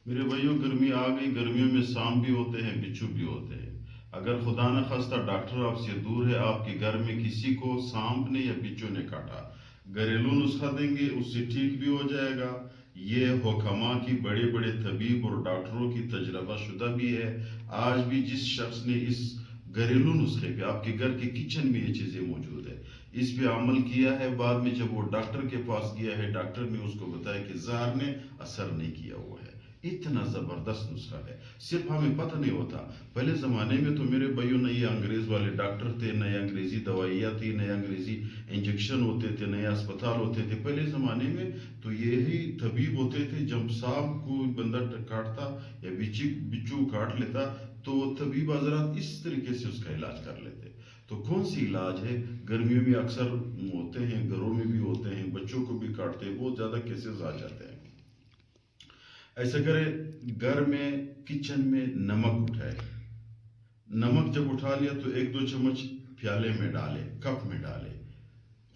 میرے بھائیوں، گرمی آ گئی، گرمیوں میں سانپ بھی ہوتے ہیں، بچھو بھی ہوتے ہیں۔ اگر خدا نہ خواستہ ڈاکٹر آپ سے دور ہے، آپ کے گھر میں کسی کو سانپ نے یا بچھو نے کاٹا، گھریلو نسخہ دیں گے، اس سے ٹھیک بھی ہو جائے گا۔ یہ حکما کی بڑے بڑے طبیب اور ڈاکٹروں کی تجربہ شدہ بھی ہے۔ آج بھی جس شخص نے اس گھریلو نسخے پہ، آپ کے گھر کے کچن میں یہ چیزیں موجود ہے، اس پہ عمل کیا ہے، بعد میں جب وہ ڈاکٹر کے پاس گیا ہے، ڈاکٹر نے اس کو بتایا کہ زہر نے اثر نہیں کیا ہوا ہے۔ اتنا زبردست نسخہ ہے، صرف ہمیں پتہ نہیں ہوتا۔ پہلے زمانے میں تو میرے بھائیوں، نئے انگریز والے ڈاکٹر تھے، نئے انگریزی دوائیاں تھی، نئے انگریزی انجیکشن ہوتے تھے، نئے اسپتال ہوتے تھے۔ پہلے زمانے میں تو یہی طبیب ہوتے تھے۔ جب سانپ کو بندہ کاٹتا یا بچھو کاٹ لیتا تو طبیب حضرات اس طریقے سے اس کا علاج کر لیتے۔ تو کون سی علاج ہے؟ گرمیوں میں اکثر ہوتے ہیں، گھروں میں بھی ہوتے ہیں، بچوں کو بھی کاٹتے ہیں، بہت زیادہ کیسز آ جاتے ہیں۔ ایسا کرے، گھر میں کچن میں نمک اٹھائے، نمک جب اٹھا لیا تو 1-2 چمچ پیالے میں ڈالے، کپ میں ڈالے۔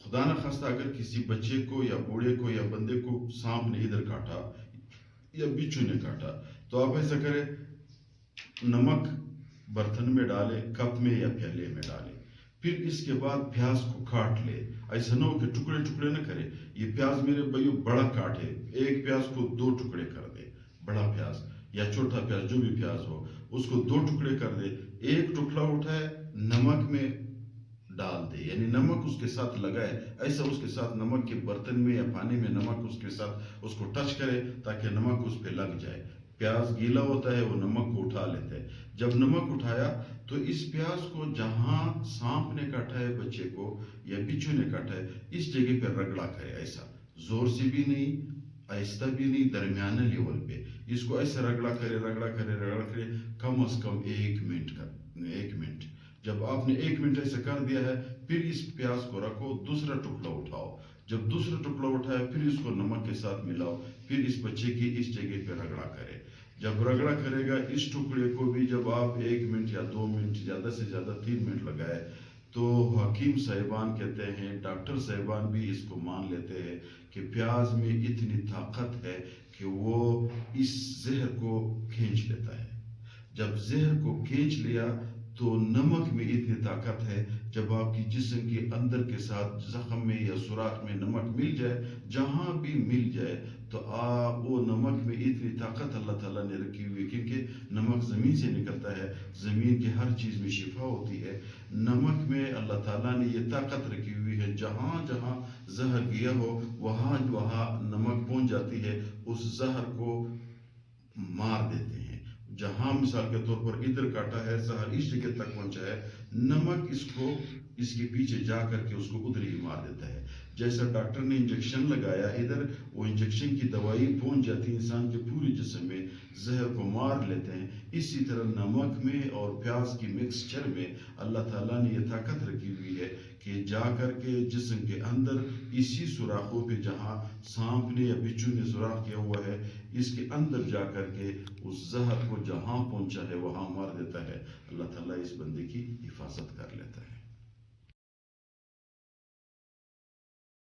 خدا نہ خواستہ اگر کسی بچے کو یا بوڑھے کو یا بندے کو سانپ نے ادھر کاٹا یا بچھو نے کاٹا، تو آپ ایسا کرے، نمک برتن میں ڈالے، کپ میں یا پیالے میں ڈالے۔ پھر اس کے بعد پیاز کو کاٹ لے۔ ایسا نہ ہو کہ ٹکڑے ٹکڑے نہ کرے۔ یہ پیاز میرے بھائیو بڑا کاٹے، ایک پیاز کو 2 ٹکڑے کر دے، بڑا پیاز یا چھوٹا پیاز جو بھی پیاز ہو، اس کو 2 ٹکڑے کر دے۔ ایک ٹکڑا اٹھائے، نمک میں ڈال دے، یعنی نمک اس کے ساتھ لگائے، ایسا اس کے ساتھ نمک کے برتن میں یا پانی میں نمک اس کے ساتھ اس کو ٹچ کرے تاکہ نمک اس پہ لگ جائے۔ پیاز گیلا ہوتا ہے، وہ نمک کو اٹھا لیتے ہیں۔ جب نمک اٹھایا تو اس پیاز کو جہاں سانپ نے کاٹا ہے بچے کو یا بچھو نے کاٹا ہے، اس جگہ پہ رگڑا کرے، ایسا زور سے بھی نہیں، آہستہ بھی نہیں، درمیانے لیول پہ اس کو ایسا رگڑا کرے، رگڑا کرے، رگڑا کرے، کم از کم 1 منٹ۔ جب آپ نے 1 منٹ ایسا کر دیا ہے، پھر اس پیاز کو رکھو، دوسرا ٹکڑا اٹھاؤ۔ جب دوسرا ٹکڑا اٹھایا، پھر اس کو نمک کے ساتھ ملاؤ، پھر اس بچے کی اس جگہ پہ رگڑا کرے۔ جب رگڑا کرے گا، اس ٹکڑے کو بھی جب آپ 1 منٹ یا 2 منٹ، زیادہ سے زیادہ 3 منٹ لگائے، تو حکیم صاحبان کہتے ہیں، ڈاکٹر صاحبان بھی اس کو مان لیتے ہیں کہ پیاز میں اتنی طاقت ہے کہ وہ اس زہر کو کھینچ لیتا ہے۔ جب زہر کو کھینچ لیا تو نمک میں اتنی طاقت ہے، جب آپ کی جسم کے اندر کے ساتھ زخم میں یا سوراخ میں نمک مل جائے، جہاں بھی مل جائے، تو وہ نمک میں اتنی طاقت اللہ تعالیٰ نے رکھی ہوئی، کیونکہ نمک زمین سے نکلتا ہے، زمین کی ہر چیز میں شفا ہوتی ہے۔ نمک میں اللہ تعالیٰ نے یہ طاقت رکھی ہوئی ہے، جہاں جہاں زہر گیا ہو وہاں وہاں نمک پہنچ جاتی ہے، اس زہر کو مار دیتے ہیں۔ جہاں مثال کے طور پر ادھر کاٹا ہے، زہر اس جگہ تک پہنچا ہے، نمک اس کے پیچھے جا کر کے اس کو ادھر ہی مار دیتا ہے۔ جیسا ڈاکٹر نے انجیکشن لگایا ادھر، وہ انجیکشن کی دوائی پہنچ جاتی ہے انسان کے پورے جسم میں، زہر کو مار لیتے ہیں۔ اسی طرح نمک میں اور پیاز کی مکسچر میں اللہ تعالیٰ نے یہ طاقت رکھی ہوئی ہے کہ جا کر کے جسم کے اندر اسی سوراخوں پہ جہاں سانپ نے یا بچھو نے سوراخ کیا ہوا ہے، اس کے اندر جا کر کے اس زہر کو جہاں پہنچا ہے وہاں مار دیتا ہے۔ اللہ تعالیٰ اس بندے کی حفاظت کر لیتا ہے۔